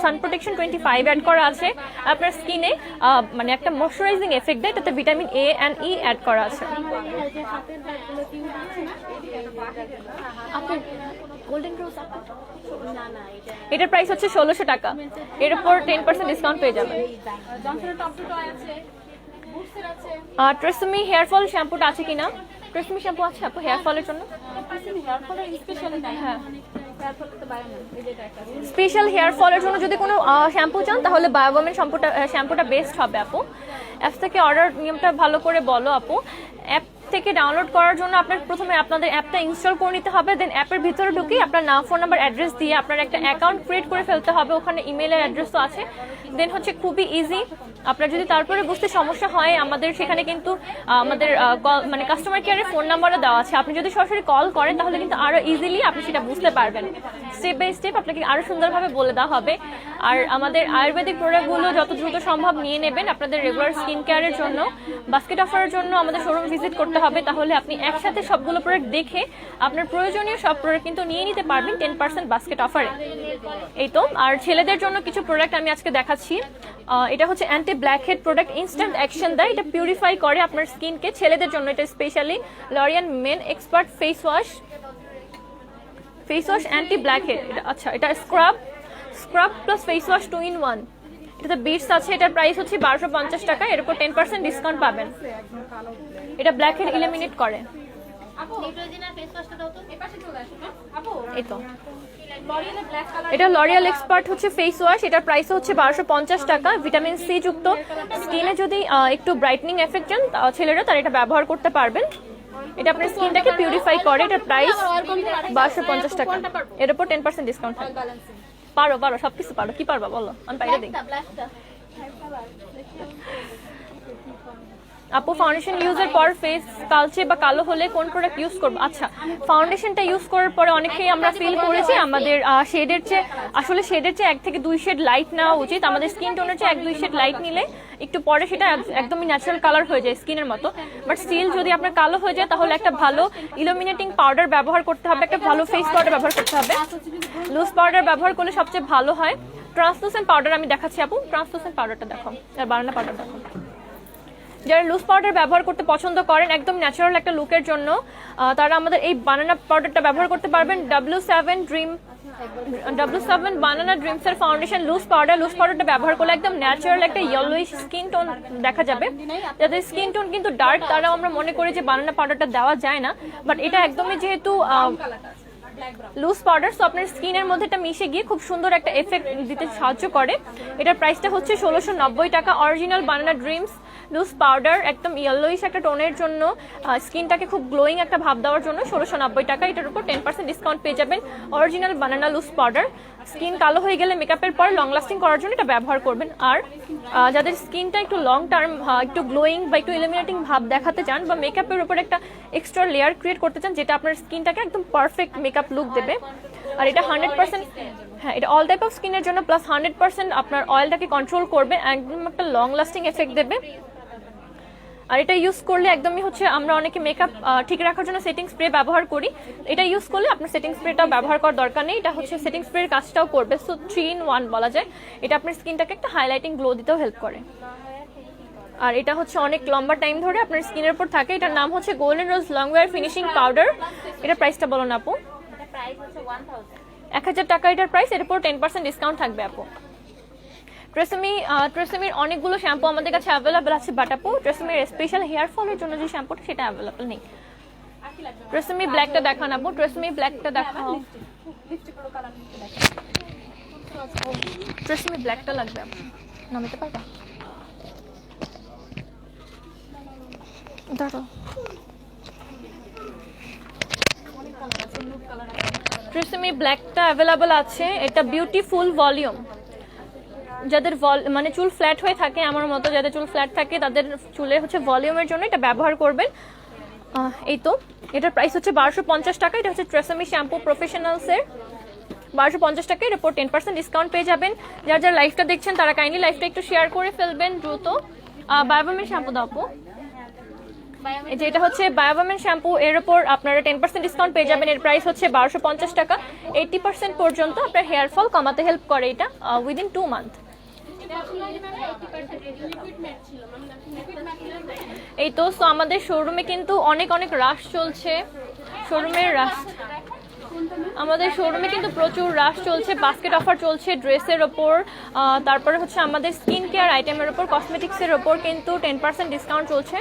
সান প্রোটেকশন 25 অ্যাড করা আছে। আপনার স্কিনে মানে একটা ময়শ্চারাইজিং এফেক্ট দেয়। এটাতে vitamin A and E add করা আছে। গোল্ডেন রোজ এটার প্রাইস হচ্ছে 1600 টাকা, এর উপর 10% ডিসকাউন্ট পেয়ে যাবেন। ট্রেসমি হেয়ার ফল শ্যাম্পুটা আছে কিনা? ট্রেসমি শ্যাম্পু আছে আপু হেয়ার ফলের জন্য? হ্যাঁ, স্পেশাল হেয়ার ফলের জন্য যদি কোনো শ্যাম্পু চান তাহলে বায়োবমেন শ্যাম্পুটা বেস্ট হবে আপু। অ্যাপ থেকে অর্ডার নিয়মটা ভালো করে বলো আপু। অ্যাপ থেকে ডাউনলোড করার জন্য আপনার প্রথমে আপনাদের অ্যাপটা ইনস্টল করে নিতে হবে। দেন অ্যাপের ভিতরে ঢুকে আপনার নাম, ফোন নাম্বার, অ্যাড্রেস দিয়ে আপনার একটা অ্যাকাউন্ট ক্রিয়েট করে ফেলতে হবে। ওখানে ইমেলের অ্যাড্রেসও আছে। দেন হচ্ছে খুবই ইজি। আপনার যদি তারপরে বুঝতে সমস্যা হয়, আমাদের সেখানে কিন্তু আমাদের মানে কাস্টমার কেয়ারের ফোন নাম্বারও দেওয়া আছে। আপনি যদি সরাসরি কল করেন তাহলে কিন্তু আরও ইজিলি আপনি সেটা বুঝতে পারবেন। স্টেপ বাই স্টেপ আপনাকে আরও সুন্দরভাবে বলে দেওয়া হবে। আর আমাদের আয়ুর্বেদিক প্রোডাক্টগুলো যত দ্রুত সম্ভব নিয়ে নেবেন আপনাদের রেগুলার স্কিন কেয়ারের জন্য। বাস্কেট অফারের জন্য আমাদের শোরুম ভিজিট করতে হবে, তাহলে আপনি একসাথে সবগুলো প্রোডাক্ট দেখে আপনার প্রয়োজনীয় সব প্রোডাক্ট কিন্তু নিয়ে নিতে পারবেন 10% বাস্কেট অফারে। এই তো। আর ছেলেদের জন্য কিছু প্রোডাক্ট আমি আজকে দেখাচ্ছি। এটা হচ্ছে anti blackhead product, instant action দেয়। এটা পিউরিফাই করে আপনার স্কিনকে। ছেলেদের জন্য এটা স্পেশালি L'Oreal men expert face wash anti blackhead. আচ্ছা, এটা scrub plus face wash 2 in 1। এটাতে বিটস আছে। এটার প্রাইস হচ্ছে 1250 টাকা। এর উপর 10% ডিসকাউন্ট পাবেন। এটা ব্ল্যাকহেড ইলিমিনেট করে। এই তো। এটা লরিয়াল এক্সপার্ট হচ্ছে ফেস ওয়াশ। এটার প্রাইস হচ্ছে 1250 টাকা। ভিটামিন সি যুক্ত। স্কিনে যদি একটু ব্রাইটনিং এফেক্ট চান ছেলেরা, তারা এটা ব্যবহার করতে পারবেন। এটা আপনার স্কিনটাকে পিউরিফাই করে। এটার প্রাইস 1250 টাকা। এর উপর 10% ডিসকাউন্ট থাকে। পারো সবকিছু পারো। কি পারবা বলো, আমি পাইরে দিই। আপু, ফাউন্ডেশন ইউজের পর ফেস কালচে বা কালো হলে কোন প্রোডাক্ট ইউজ করব? আচ্ছা, ফাউন্ডেশনটা ইউজ করার পরে অনেকেই আমরা ফিল করেছি আমাদের শেডের চেয়ে 1 থেকে 2 শেড লাইট নেওয়া উচিত। আমাদের স্কিন টোনের চেয়ে 1-2 শেড লাইট নিলে একটু পরে সেটা একদমই ন্যাচারাল কালার হয়ে যায় স্কিনের মতো। বাট স্টিল যদি আপনার কালো হয়ে যায় তাহলে একটা ভালো ইলুমিনেটিং পাউডার ব্যবহার করতে হবে, একটা ভালো ফেস পাউডার ব্যবহার করতে হবে। লুজ পাউডার ব্যবহার করলে সবচেয়ে ভালো হয়। ট্রান্সলুসেন্ট পাউডার আমি দেখাচ্ছি আপু। ট্রান্সলুসেন্ট পাউডারটা দেখো, আর বানানা পাউডার দেখো। যারা লুজ পাউডার ব্যবহার করতে পছন্দ করেন একদম ন্যাচারাল একটা লুকের জন্য, তারা আমাদের এই বানানা পাউডারটা ব্যবহার করতে পারবেন। W7 বানানা ড্রিমসের ফাউন্ডেশন লুজ পাউডারটা ব্যবহার করলে একদম ন্যাচারাল একটা ইয়েলোইশ স্কিন টোন দেখা যাবে। যাদের স্কিন টোন কিন্তু ডার্ক, তারা আমরা মনে করি যে বানানা পাউডারটা দেওয়া যায় না। বাট এটা একদমই যেহেতু লুজ পাউডার, সো আপনার স্কিনের মধ্যে এটা মিশে গিয়ে খুব সুন্দর একটা এফেক্ট দিতে সাহায্য করে। এটার প্রাইসটা হচ্ছে 1690 টাকা। অরিজিনাল বানানা ড্রিমস লুজ পাউডার একদম ইয়েলোইশ একটা টোনের জন্য, স্কিনটাকে খুব গ্লোয়িং একটা ভাব দেওয়ার জন্য 1690 টাকা। এটার উপর 10% ডিসকাউন্ট পেয়ে যাবেন। অরিজিনাল বানানা লুজ পাউডার। স্কিন কালো হয়ে গেলে মেকআপের পর লং লাস্টিং করার জন্য এটা ব্যবহার করবেন। আর যাদের স্কিনটা একটু লং টার্ম একটু গ্লোয়িং বা একটু ইলুমিনেটিং ভাব দেখাতে চান, বা মেকআপের উপর একটা এক্সট্রা লেয়ার ক্রিয়েট করতে চান যেটা আপনার স্কিনটাকে একদম পারফেক্ট মেকআপ লুক দেবে, আর এটা 100%, হ্যাঁ, এটা অল টাইপ অফ স্কিনের জন্য, প্লাস 100% আপনার অয়েলটাকে কন্ট্রোল করবে, একদম একটা লং লাস্টিং এফেক্ট দেবে। আর এটা ইউজ করলে একদমই হচ্ছে, আমরা অনেকে মেকআপ ঠিক রাখার জন্য সেটিং স্প্রে ব্যবহার করি, এটা ইউজ করলে আপনার সেটিং স্প্রেটাও ব্যবহার করার দরকার নেই। এটা হচ্ছে সেটিং স্প্রের কাজটাও করবে, সো 3 in 1 বলা যায়। এটা আপনার স্কিনটাকে একটা হাইলাইটিং গ্লো দিতেও হেল্প করে। আর এটা হচ্ছে অনেক লম্বা টাইম ধরে আপনার স্কিনের উপর থাকে। এটার নাম হচ্ছে golden rose long wear finishing powder. এটার প্রাইসটা বলো না আপু। 1000 টাকা এটার প্রাইস। এর উপর 10% ডিসকাউন্ট থাকবে আপু। ট্রেসেমির অনেকগুলো শ্যাম্পু আমাদের কাছে অ্যাভেলেবল আছে, বাট আপু ট্রেসেমির স্পেশাল হেয়ার ফলের জন্য যে শ্যাম্পুটা সেটা অ্যাভেলেবল নেই। ট্রেসেমি ব্ল্যাকটা দেখান আপু, ট্রেসেমি ব্ল্যাকটা দেখাও। ট্রেসেমি ব্ল্যাকটা লাগবে আপু, নামাতে পারবা? দাঁড়াও, ট্রেসেমি ব্ল্যাকটা অ্যাভেলেবল আছে। এটা বিউটিফুল ভলিউম। যাদের মানে চুল ফ্ল্যাট হয়ে থাকে আমার মতো, যাদের চুল ফ্ল্যাট থাকে তাদের চুলে হচ্ছে ভলিউমের জন্য এটা ব্যবহার করবেন। এই তো, এটার প্রাইস হচ্ছে 1250 টাকা। এটা হচ্ছে ট্রেসেমি শ্যাম্পু প্রফেশনালসের, 1250 টাকা। এর উপর 10% ডিসকাউন্ট পেয়ে যাবেন। যারা যারা লাইভটা দেখছেন তারা কাইন্ডলি লাইভটা একটু শেয়ার করে ফেলবেন দ্রুত। বায়োবামের শ্যাম্পু দাও আপু। এটা হচ্ছে বায়োবামের শ্যাম্পু, এর উপর আপনারা 10% ডিসকাউন্ট পেয়ে যাবেন। এর প্রাইস হচ্ছে 1250 টাকা। 80% পর্যন্ত আপনার হেয়ার ফল কমাতে হেল্প করে এটা উইদিন 2 মান্থ। এই তো, সো আমাদের শোরুমে কিন্তু অনেক রাশ চলছে। আমাদের শোরুমে কিন্তু প্রচুর রাশ চলছে, বাস্কেট অফার চলছে ড্রেসের ওপর, তারপরে হচ্ছে আমাদের স্কিন কেয়ার আইটেমের ওপর, কসমেটিক্সের ওপর কিন্তু 10% ডিসকাউন্ট চলছে।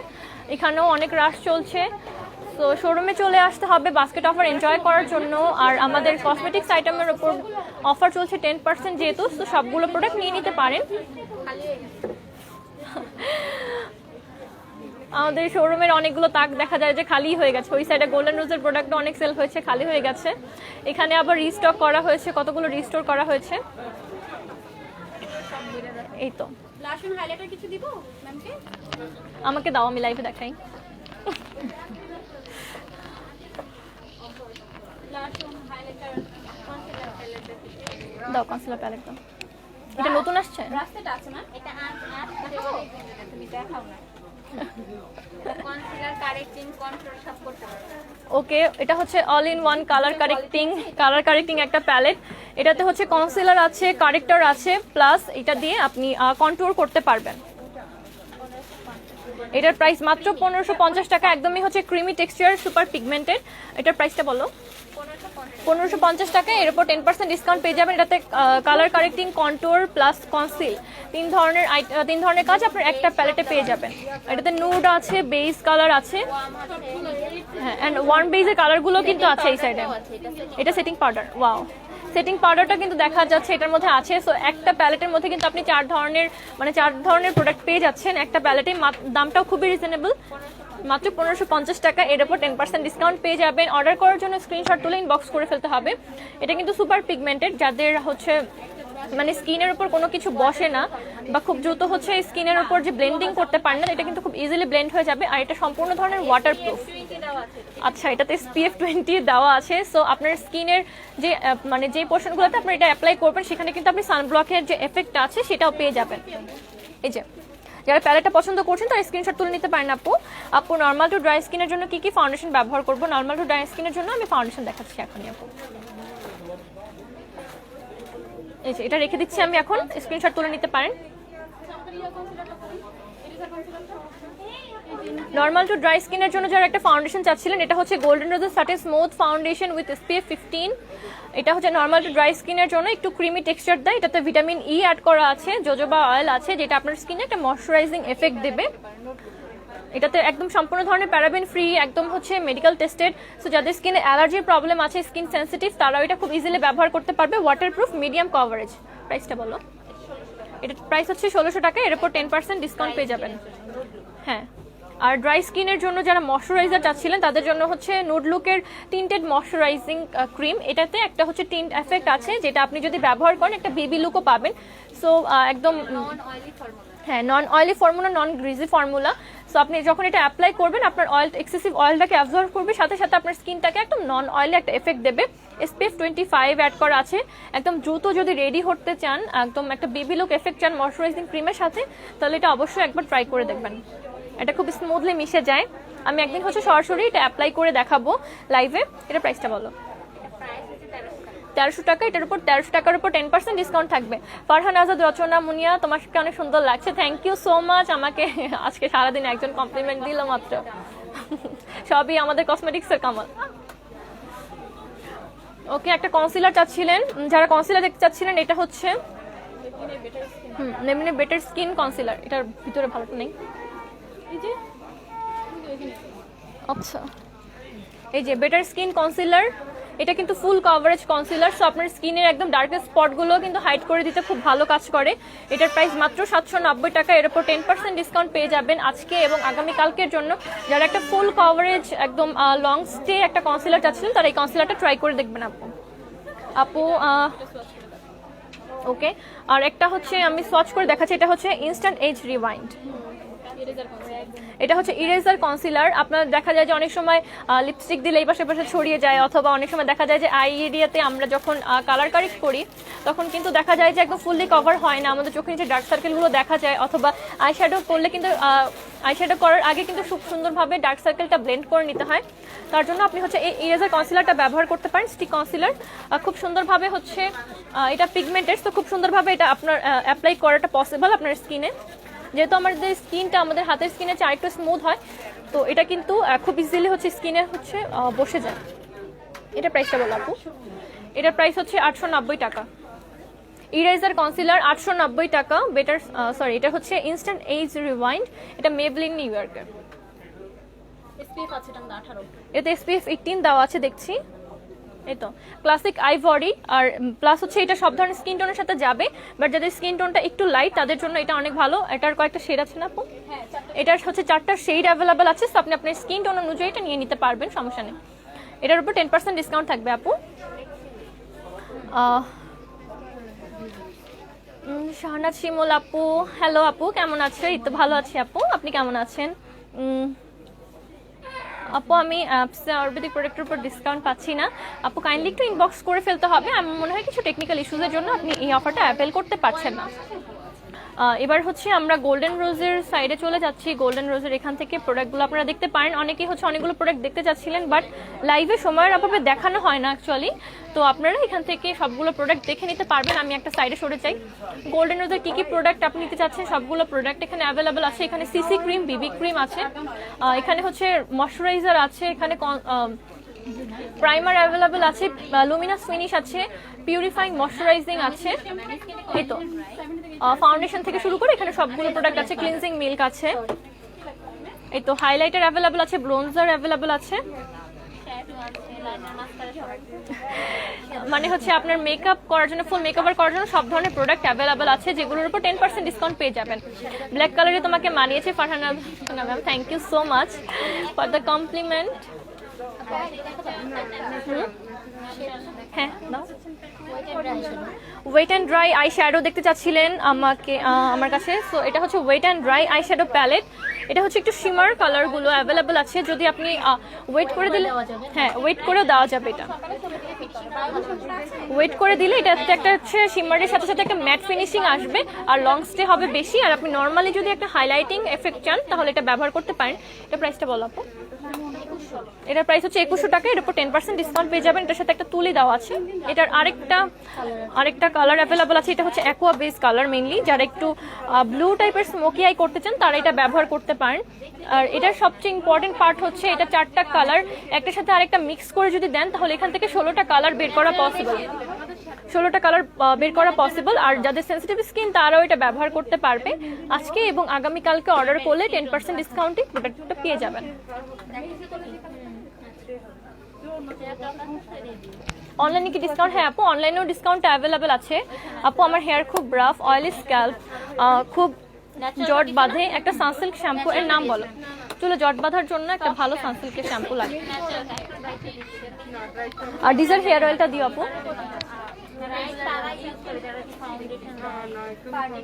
এখানেও অনেক রাশ চলছে। তো শোরুমে চলে আসতে হবে বাস্কেট অফার এনজয় করার জন্য। আর আমাদের কসমেটিক্স আইটেমের ওপর অফার চলছে 10% যেহেতু, তো সবগুলো প্রোডাক্ট নিয়ে নিতে পারেন। আমাদের শোরুমের অনেকগুলো তাক দেখা যায় যে খালি হয়ে গেছে। ওই সাইডে গোল্ডেন রোজের প্রোডাক্ট অনেক সেল হয়েছে, খালি হয়ে গেছে। এখানে আবার রিস্টক করা হয়েছে, কতগুলো রিস্টোর করা হয়েছে। এই তো লাস্ট হাইলাইটার কিছু দিব ম্যামকে? আমাকে দাও, আমি লাইভে দেখাই। দাও কনসিলার প্যালেট দাও। এটা নতুন আসছে? রাস্তাটা আছে না, এটা তুমি দেখাও না। কনসিলার কারেক্টিং কন্ট্রোল সব করতে পারবে। ওকে, এটা হচ্ছে all in one colour correcting একটা প্যালেট। এটাতে হচ্ছে কনসিলার আছে, কারেক্টর আছে, প্লাস এটা দিয়ে আপনি কন্ট্রোল করতে পারবেন। এটার প্রাইস মাত্র 1550 টাকা, একদমই হচ্ছে ক্রিমি টেক্সচার, সুপার পিগমেন্টেড। এটার প্রাইসটা বলো। 1550 টাকা, এর উপর 10% ডিসকাউন্ট পেয়ে যাবেন। এটাতে colour correcting, contour plus conceal তিন ধরনের কাজ আপনার একটা প্যালেটে পেয়ে যাবেন। এটাতে নুড আছে, বেজ কালার আছে, হ্যাঁ, অ্যান্ড ওয়ার্ম বেজের কালারগুলো কিন্তু আছে এই সাইডে। এটা সেটিং পাউডার, ওয়াও, সেটিং পাউডারটা কিন্তু দেখা যাচ্ছে এটার মধ্যে আছে। সো একটা প্যালেটের মধ্যে কিন্তু আপনি চার ধরনের প্রোডাক্ট পেয়ে যাচ্ছেন একটা প্যালেটে। দামটাও খুবই রিজনেবল, মাত্র 1550 টাকা। এর উপর 10% ডিসকাউন্ট পেয়ে যাবেন। অর্ডার করার জন্য স্ক্রিনশট তুলে ইনবক্স করে ফেলতে হবে। এটা কিন্তু সুপার পিগমেন্টেড, যাদের হচ্ছে মানে স্কিনের উপর কোনো কিছু বসে না বা খুব দ্রুত হচ্ছে স্কিনের উপর যে ব্লেন্ডিং করতে পারেন না, এটা কিন্তু খুব ইজিলি ব্লেন্ড হয়ে যাবে। আর এটা সম্পূর্ণ ধরনের ওয়াটারপ্রুফ। আচ্ছা, এটাতে SPF 20 দেওয়া আছে। সো আপনার স্কিনের যে মানে যে পোর্শনগুলোতে আপনি এটা অ্যাপ্লাই করবেন সেখানে কিন্তু আপনি সানব্লকের যে এফেক্টটা আছে সেটাও পেয়ে যাবেন। এই যে যারা প্যালেটটা পছন্দ করছেন তারা স্ক্রিনশট তুলে নিতে পারেন। আপু নর্মাল টু ড্রাই স্কিনের জন্য কি কি ফাউন্ডেশন ব্যবহার করব? নর্মাল টু ড্রাই স্কিনের জন্য আমি ফাউন্ডেশন দেখাচ্ছি এখনই আপু। এই যে এটা রেখে দিচ্ছি আমি, এখন স্ক্রিনশট তুলে নিতে পারেন। নর্মাল টু ড্রাই স্কিনের জন্য যারা একটা ফাউন্ডেশন চাচ্ছিলেন, এটা হচ্ছে গোল্ডেন রোজের সাটে স্মুথ ফাউন্ডেশন উইথ SPF 15। এটা হচ্ছে নর্মাল টু ড্রাই স্কিনের জন্য একটু ক্রিমি টেক্সচার দেয়। এটাতে ভিটামিন ই অ্যাড করা আছে, জোজোবা অয়েল আছে, যেটা আপনার স্কিনে একটা ময়শ্চারাইজিং এফেক্ট দেবে। এটাতে একদম সম্পূর্ণ ধরনের প্যারাবেন ফ্রি, একদম হচ্ছে মেডিকেল টেস্টেড। সো যাদের স্কিনে অ্যালার্জির প্রবলেম আছে, স্কিন সেন্সিটিভ, তারাও এটা খুব ইজিলি ব্যবহার করতে পারবে। Waterproof, medium coverage. প্রাইসটা বলো। এটার প্রাইস হচ্ছে 1600 টাকা, এর উপর 10% ডিসকাউন্ট পেয়ে যাবেন। হ্যাঁ, আর ড্রাই স্কিনের জন্য যারা ময়শ্চারাইজার চাচ্ছিলেন তাদের জন্য হচ্ছে নুড লুকের টিন্টেড ময়শ্চারাইজিং ক্রিম। এটাতে একটা হচ্ছে টিন্ট এফেক্ট আছে, যেটা আপনি যদি ব্যবহার করেন একটা বেবি লুকও পাবেন। সো একদম হ্যাঁ, নন অয়েলি ফর্মুলা, নন গ্রিজি ফর্মুলা। সো আপনি যখন এটা অ্যাপ্লাই করবেন আপনার এক্সেসিভ অয়েলটাকে অ্যাবজর্ব করবে, সাথে সাথে আপনার স্কিনটাকে একদম নন অয়েলি একটা এফেক্ট দেবে। SPF 25 অ্যাড করা আছে। একদম দ্রুত যদি রেডি হতে চান, একদম একটা বেবি লুক এফেক্ট চান ময়শ্চারাইজিং ক্রিমের সাথে, তাহলে এটা অবশ্যই একবার ট্রাই করে দেখবেন। এটা খুব স্মুথলি মিশে যায়। আমি একদিন হচ্ছে সরাসরি এটা অ্যাপ্লাই করে দেখাবো লাইভে। এটা প্রাইসটা বলো। 1300 টাকা, এটার উপর 1300 টাকার উপর 10% ডিসকাউন্ট থাকবে। ফারহান আজাদ রচনা, মুনিয়া, তোমাকে অনেক সুন্দর লাগছে, থ্যাংক ইউ সো মাচ। আমাকে আজকে সারাদিন একজন কমপ্লিমেন্ট দিল মাত্র, সবই আমাদের কসমেটিক্সের কামাল। ওকে, একটা কনসিলার চাচ্ছিলেন, যারা কনসিলার দেখতে চাচ্ছিলেন, এটা হচ্ছে লেমনে বেটার স্কিন কনসিলার। এটার ভিতরে ভালোটা নেই। আচ্ছা, এই যে বেটার স্কিন কনসিলার, এটা কিন্তু ফুল কভারেজ কনসিলার। সো আপনার স্কিনের একদম ডার্কেস্ট স্পটগুলো কিন্তু হাইড করে দিতে খুব ভালো কাজ করে। এটার প্রাইস মাত্র 790 টাকা, এর উপর 10% ডিসকাউন্ট পেয়ে যাবেন আজকে এবং আগামীকালকের জন্য। যারা একটা ফুল কভারেজ একদম লং স্টে একটা কনসিলার চাচ্ছিলেন, তারা এই কনসিলারটা ট্রাই করে দেখবেন আপু। ওকে, আর একটা হচ্ছে আমি সোয়াচ করে দেখাচ্ছি, এটা হচ্ছে ইনস্ট্যান্ট এজ রিওয়াইন্ড। এটা হচ্ছে ইরেজার কনসিলার। আপনার দেখা যায় যে অনেক সময় লিপস্টিক দিলে এই পাশে পাশে ছড়িয়ে যায়, অথবা অনেক সময় দেখা যায় যে আই এরিয়াতে আমরা যখন কালার কারেক্ট করি তখন কিন্তু দেখা যায় যে একদম ফুললি কভার হয় না, আমাদের চোখের নিচে ডার্ক সার্কেলগুলো দেখা যায়। অথবা আইশ্যাডো করলে কিন্তু আইশ্যাডো করার আগে কিন্তু খুব সুন্দরভাবে ডার্ক সার্কেলটা ব্লেন্ড করে নিতে হয়। তার জন্য আপনি হচ্ছে এই ইরেজার কনসিলারটা ব্যবহার করতে পারেন, স্টিক কনসিলার। খুব সুন্দরভাবে হচ্ছে এটা পিগমেন্টেড, তো খুব সুন্দরভাবে এটা আপনার অ্যাপ্লাই করাটা পসিবল আপনার স্কিনে। যেহেতু আমাদের স্কিনটা আমাদের হাতের স্কিনের চেয়ে আরেকটু স্মুথ হয়, তো এটা কিন্তু খুব ইজিলি হচ্ছে স্কিনে হচ্ছে বসে যায়। এটা প্রাইসটা বলো আপু। এটার প্রাইস হচ্ছে 890 টাকা। ইরেজার কনসিলার 890 টাকা। বেটার সরি, এটা হচ্ছে ইনস্ট্যান্ট এজ রিওয়াইন্ড। এটা মেবলিন নিউ ইয়র্কের। SPF আছে এটা 18। এতে SPF 18 দেওয়া আছে দেখছি। এই তো ক্লাসিক আইভরি। আর প্লাস হচ্ছে এটা সব ধরনের স্কিন টোনের সাথে যাবে, বাট যাদের স্কিন টোনটা একটু লাইট তাদের জন্য এটা অনেক ভালো। এটার কয়েকটা শেড আছে না আপু? হ্যাঁ, 4টা এটার হচ্ছে 4টা শেড অ্যাভেলেবেল আছে, সো আপনি আপনার স্কিন টোন অনুযায়ী এটা নিয়ে নিতে পারবেন, সমস্যা নেই। এটার উপর 10% ডিসকাউন্ট থাকবে আপু। শাহনাজ শিমুল আপু, হ্যালো আপু, কেমন আছো? এই তো ভালো আছি আপু, আপনি কেমন আছেন? আপু আমি আয়ুর্বেদিক প্রোডাক্টের উপর ডিসকাউন্ট পাচ্ছি না আপু, কাইন্ডলি একটু ইনবক্স করে ফেলতে হবে। আমার মনে হয় কিছু টেকনিক্যাল ইস্যুজের জন্য আপনি এই অফারটা অ্যাভেল করতে পারছেন না। এবার হচ্ছে আমরা গোল্ডেন রোজের সাইডে চলে যাচ্ছি। গোল্ডেন রোজের এখান থেকে প্রোডাক্টগুলো আপনারা দেখতে পারেন। অনেকেই হচ্ছে অনেকগুলো প্রোডাক্ট দেখতে চাচ্ছিলেন, বাট লাইভে সময়ের অভাবে দেখানো হয় না অ্যাকচুয়ালি। তো আপনারা এখান থেকে সবগুলো প্রোডাক্ট দেখে নিতে পারবেন। আমি একটা সাইডে সরে চাই। গোল্ডেন রোজের কী কী প্রোডাক্ট আপনি নিতে চাচ্ছেন সবগুলো প্রোডাক্ট এখানে অ্যাভেলেবেল আছে। এখানে সিসি ক্রিম, বিবি ক্রিম আছে, এখানে হচ্ছে ময়শ্চারাইজার আছে, এখানে প্রাইমার অ্যাভেলেবেল আছে, লুমিনাস ফিনিশ আছে, পিউরিফাইং ময়শ্চারাইজিং আছে, এই তো ফাউন্ডেশন থেকে শুরু করে এখানে সবগুলো প্রোডাক্ট আছে, ক্লিনজিং মিল্ক আছে, এই তো হাইলাইটার অ্যাভেলেবেল আছে, ব্রোনজার অ্যাভেলেবেল আছে। মানে হচ্ছে আপনার মেকআপ করার জন্য, ফুল মেকওভার করার জন্য সব ধরনের প্রোডাক্ট অ্যাভেলেবেল আছে, যেগুলোর উপর 10% ডিসকাউন্ট পেয়ে যাবেন। ব্ল্যাক কালারে তোমাকে মানিয়েছে Farhana ma'am, thank you so much for the compliment. হ্যাঁ, wet and dry eye shadow দেখতে চাচ্ছিলেন আমার কাছে। সো এটা হচ্ছে wet and dry eye shadow palette. এটা হচ্ছে একটু শিমার কালারগুলো অ্যাভেলেবেল আছে, যদি আপনি ওয়েট করে দিলে, হ্যাঁ ওয়েট করেও দেওয়া যাবে। এটা ওয়েট করে দিলে এটা একটা হচ্ছে শিমারের সাথে সাথে একটা ম্যাট ফিনিশিং আসবে, আর লং স্টে হবে বেশি। আর আপনি নর্মালি যদি একটা হাইলাইটিং এফেক্ট চান তাহলে এটা ব্যবহার করতে পারেন। এটা প্রাইসটা বলো আপু। এটার প্রাইস হচ্ছে 2100 টাকা। এর উপর 10% ডিসকাউন্ট পেয়ে যাবেন। এটার সাথে একটা তুলি দেওয়া আছে। এটার আরেকটা কালার অ্যাভেলেবল আছে। এটা হচ্ছে অ্যাকোয়া বেস কালার, মেইনলি যারা একটু ব্লু টাইপের স্মোকি আই করতে চান তারা এটা ব্যবহার করতে পারেন। আর এটার সবচেয়ে ইম্পর্টেন্ট পার্ট হচ্ছে এটা 4টা কালার একটার সাথে আরেকটা মিক্স করে যদি দেন তাহলে এখান থেকে 16টা কালার বের করা পসিবল। 16টা কালার বের করা পসিবল। আর যাদের সেন্সিটিভ স্কিন তারাও এটা ব্যবহার করতে পারবে। আজকে এবং আগামীকালকে অর্ডার করলে 10% ডিসকাউন্টে প্রোডাক্টটা পেয়ে যাবেন। অনলাইনে কি ডিসকাউন্ট? হ্যাঁ আপু, অনলাইনেও ডিসকাউন্ট অ্যাভেলেবেল আছে। আপু আমার হেয়ার খুব রাফ, অয়েলি স্ক্যাল্প, খুব জট বাঁধে, একটা সানসিল্ক শ্যাম্পু এর নাম বলো। চুলে জট বাঁধার জন্য একটা ভালো সানসিল্কের শ্যাম্পু লাগে। আর ডিজার হেয়ার অয়েলটা দিও আপু।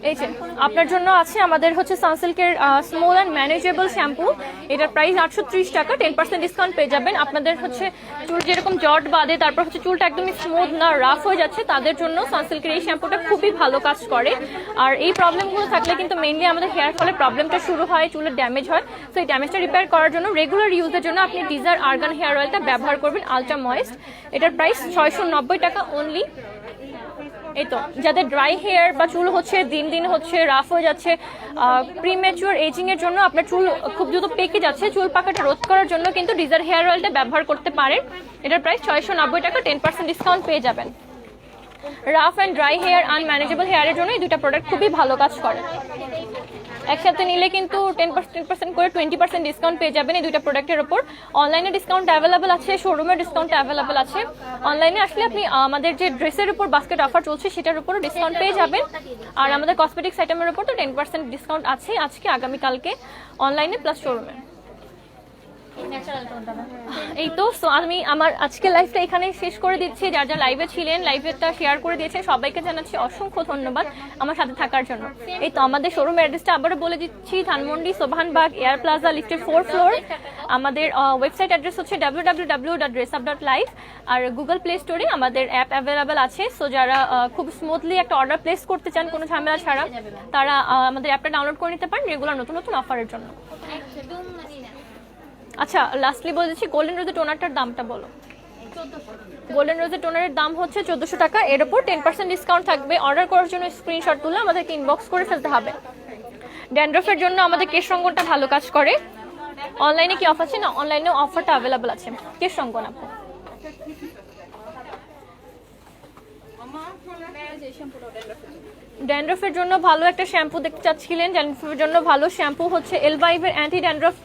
এই যে আপনার জন্য আছে আমাদের হচ্ছে সানসিল্কের স্মুথ অ্যান্ড ম্যানেজেবল শ্যাম্পু। এটার প্রাইস 830 টাকা। 10% ডিসকাউন্ট পেয়ে যাবেন। আপনাদের হচ্ছে চুল যেরকম জট বাঁধে, তারপর হচ্ছে চুলটা একদমই স্মুথ না রাফ হয়ে যাচ্ছে, তাদের জন্য সানসিল্কের এই শ্যাম্পুটা খুবই ভালো কাজ করে। আর এই প্রবলেমগুলো থাকলে কিন্তু মেইনলি আমাদের হেয়ার ফলের প্রবলেমটা শুরু হয়, চুলের ড্যামেজ হয়। তো এই ড্যামেজটা রিপেয়ার করার জন্য রেগুলার ইউজের জন্য আপনি ডিজার আর্গান হেয়ার অয়েলটা ব্যবহার করবেন, আলট্রা ময়েস্ট। এটার প্রাইস 690 টাকা অনলি। এই তো যাদের ড্রাই হেয়ার বা চুল হচ্ছে দিন দিন হচ্ছে রাফ হয়ে যাচ্ছে, প্রিম্যাচুয়ার এজিং এর জন্য আপনার চুল খুব দ্রুত পেকে যাচ্ছে, চুল পাকাটা রোধ করার জন্য কিন্তু ডিজার হেয়ার অয়েলটা ব্যবহার করতে পারেন। এটার প্রাইস 690 টাকা। 10% ডিসকাউন্ট পেয়ে যাবেন। Rough and dry hair, unmanageable হেয়ারের জন্য এই দুইটা প্রোডাক্ট খুবই ভালো কাজ করে। একসাথে নিলে কিন্তু 10% করে 20% ডিসকাউন্ট পেয়ে যাবেন এই দুইটা প্রোডাক্টের উপর। অনলাইনে ডিসকাউন্ট অ্যাভেলেবেল আছে, শোরুমে ডিসকাউন্ট অ্যাভেলেবেল আছে। অনলাইনে আসলে আপনি আমাদের যে ড্রেসের উপর বাস্কেট অফার চলছে সেটার উপরও ডিসকাউন্ট পেয়ে যাবেন। আর আমাদের কসমেটিক্স আইটেমের উপর তো 10% ডিসকাউন্ট আছে আজকে আগামীকালকে অনলাইনে প্লাস শোরুমে। এই তো আমি আমার আজকে লাইভটা এখানে শেষ করে দিচ্ছি। যারা যারা লাইভে ছিলেন, লাইভটা শেয়ার করে দিয়েছেন, সবাইকে জানাচ্ছি অসংখ্য ধন্যবাদ আমার সাথে থাকার জন্য। এই তো আমাদের শোরুম অ্যাড্রেসটা আবারও বলে দিচ্ছি, ধানমন্ডি সোভানবাগ এয়ার প্লাজা লিফটের 4th ফ্লোর। আমাদের ওয়েবসাইট অ্যাড্রেস হচ্ছে www.dressup.live। আর গুগল প্লে স্টোরে আমাদের অ্যাপ অ্যাভেলেবেল আছে। সো যারা খুব স্মুথলি একটা অর্ডার প্লেস করতে চান কোনো ঝামেলা ছাড়া, তারা আমাদের অ্যাপটা ডাউনলোড করে নিতে পারেন রেগুলার নতুন নতুন অফারের জন্য। আচ্ছা লাস্টলি বলে দিচ্ছি, গোল্ডেন রোজের টোনারটার দামটা বলো। গোল্ডেন রোজের টোনারের দাম হচ্ছে 1400 টাকা। এর উপর 10% ডিসকাউন্ট থাকবে। অর্ডার করার জন্য স্ক্রিনশট তুলে আমাদেরকে ইনবক্স করে ফেলতে হবে। ড্যান্ড্রফের জন্য আমাদের কেশ রঙ্গনটা ভালো কাজ করে। অনলাইনে কি অফার আছে? না, অনলাইনেও অফারটা অ্যাভেলেবেল আছে। কেশ রঙ্গন আপু ড্যান্ড্রফের জন্য ভালো একটা শ্যাম্পু দেখতে চাচ্ছিলেন। ড্যান্ড্রফের জন্য ভালো শ্যাম্পু হচ্ছে এলভাইভের anti dandruff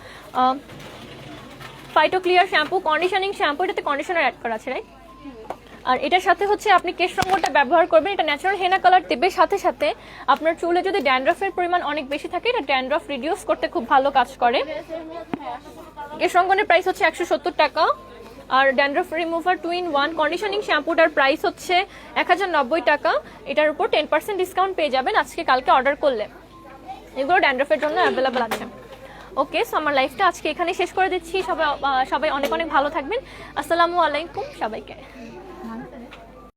phyto clear shampoo, conditioning shampoo. এটাতে কন্ডিশনার অ্যাড করা আছে, রাইট? আর এটার সাথে হচ্ছে আপনি কেশ রঙটা ব্যবহার করবেন, এটা ন্যাচারাল হেনা কালার দেবে, সাথে সাথে আপনার চুলে যদি ড্যান্ড্রফের পরিমাণ অনেক বেশি থাকে এটা ড্যান্ড্রফ রিডিউস করতে খুব ভালো কাজ করে। কেশ রঙের প্রাইস হচ্ছে 170 টাকা। আর ড্যান্ড্রফ রিমুভার 2 in 1 কন্ডিশনিং শ্যাম্পুটার প্রাইস হচ্ছে 1090 টাকা। এটার উপর 10% ডিসকাউন্ট পেয়ে যাবেন আজকে কালকে অর্ডার করলে। এগুলো ড্যান্ড্রফের জন্য অ্যাভেলেবল আছে। ওকে, সো আমার লাইফটা আজকে এখানে শেষ করে দিচ্ছি। সবাই অনেক অনেক ভালো থাকবেন। আসসালামু আলাইকুম সবাইকে।